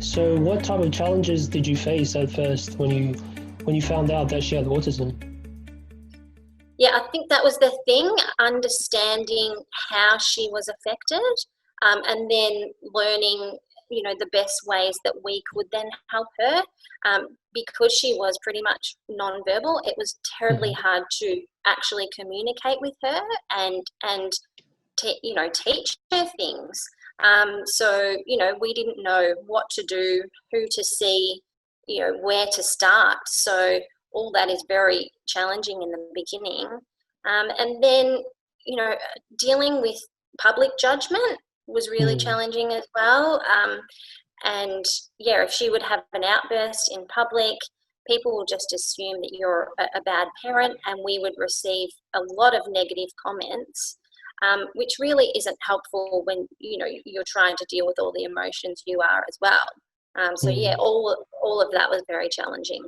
So what type of challenges did you face at first when you found out that she had autism? Yeah, I think that was the thing, understanding how she was affected, and then learning, the best ways that we could then help her. Because she was pretty much non-verbal, it was terribly Mhm. hard to actually communicate with her and teach her things. So, we didn't know what to do, who to see, where to start. So all that is very challenging in the beginning. And then, you know, dealing with public judgment was really Mm. challenging as well. And yeah, if she would have an outburst in public, people will just assume that you're a bad parent, and we would receive a lot of negative comments, which really isn't helpful when you're trying to deal with all the emotions you are as well. So yeah, Mm. all of that was very challenging.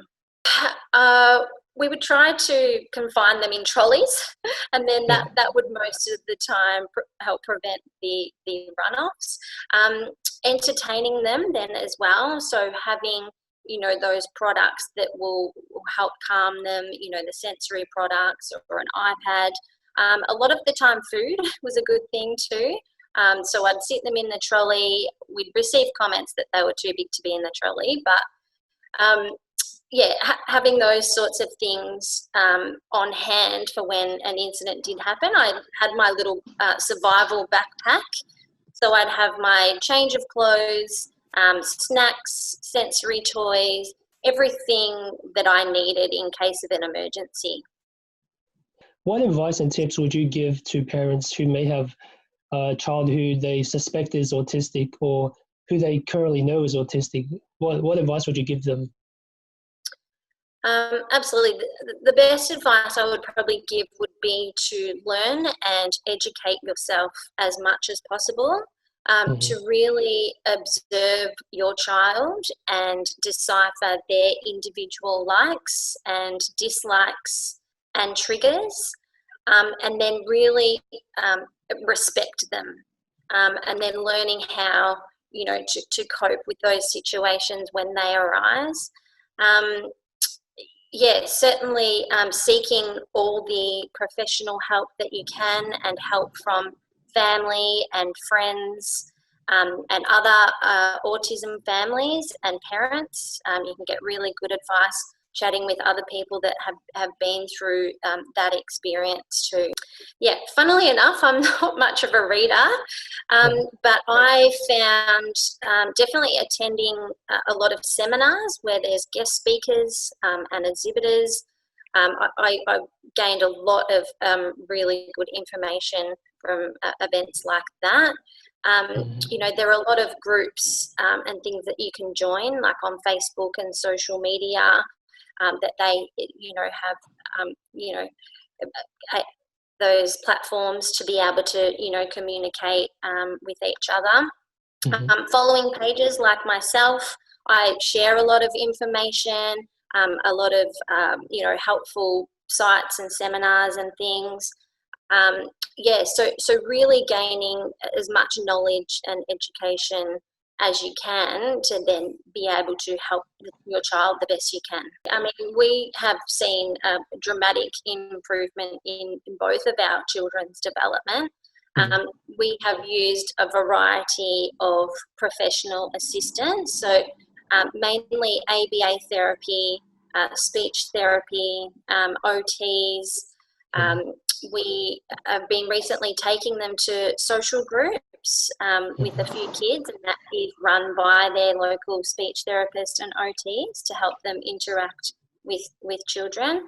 Uh, we would try to confine them in trolleys, and then Yeah. that would most of the time help prevent the runoffs. Entertaining them then as well, so having those products that will help calm them, the sensory products or an iPad. A lot of the time food was a good thing too. So I'd sit them in the trolley. We'd receive comments that they were too big to be in the trolley, but um, yeah, having those sorts of things on hand for when an incident did happen. I had my little survival backpack. So I'd have my change of clothes, snacks, sensory toys, everything that I needed in case of an emergency. What advice and tips would you give to parents who may have a child who they suspect is autistic or who they currently know is autistic? What advice would you give them? Absolutely. The best advice I would probably give would be to learn and educate yourself as much as possible, Mhm. to really observe your child and decipher their individual likes and dislikes and triggers, and then really respect them, and then learning how to cope with those situations when they arise. Um, yeah, certainly seeking all the professional help that you can, and help from family and friends, and other autism families and parents. You can get really good advice chatting with other people that have been through that experience too. Yeah, funnily enough, I'm not much of a reader, Right. but I found definitely attending a lot of seminars where there's guest speakers and exhibitors. I gained a lot of really good information from events like that. Mhm. There are a lot of groups and things that you can join, like on Facebook and social media, that they, have, you know, those platforms to be able to, communicate with each other. Mhm. Following pages like myself, I share a lot of information, a lot of, helpful sites and seminars and things. Um, yeah, so really gaining as much knowledge and education as you can to then be able to help your child the best you can. I mean, we have seen a dramatic improvement in both of our children's development. Mhm. We have used a variety of professional assistance, so mainly ABA therapy, speech therapy, OTs. Mhm. Um, we have been recently taking them to social groups with a few kids, and that is run by their local speech therapist and OTs to help them interact with children.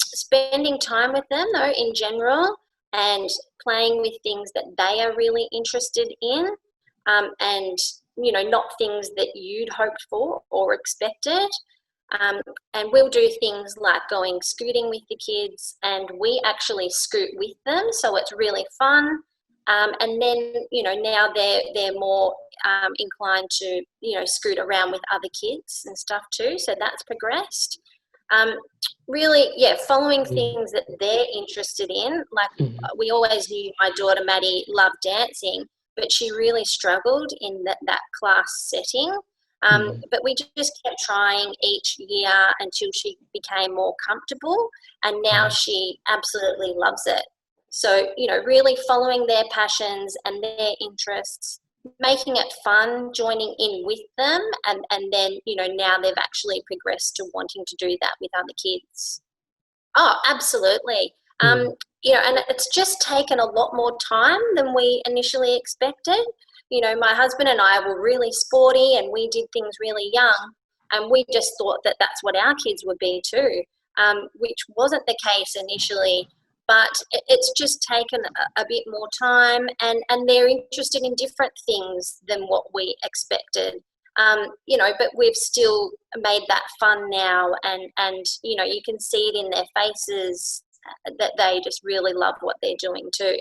Spending time with them, though, in general, and playing with things that they are really interested in, and not things that you'd hoped for or expected. Um, and we'll do things like going scooting with the kids, and we actually scoot with them, so it's really fun. And then now they're more inclined to scoot around with other kids and stuff too. So that's progressed. Um, Really, yeah, following Mhm. things that they're interested in. Like, Mhm. we always knew my daughter Maddie loved dancing, but she really struggled in that class setting. But we just kept trying each year until she became more comfortable, and now she absolutely loves it. So, really following their passions and their interests, making it fun, joining in with them, and then, now they've actually progressed to wanting to do that with other kids. Oh, absolutely. And it's just taken a lot more time than we initially expected. My husband and I were really sporty and we did things really young, and we just thought that that's what our kids would be too, which wasn't the case initially. But it's just taken a bit more time, and they're interested in different things than what we expected. But we've still made that fun now, and you can see it in their faces that they just really love what they're doing too.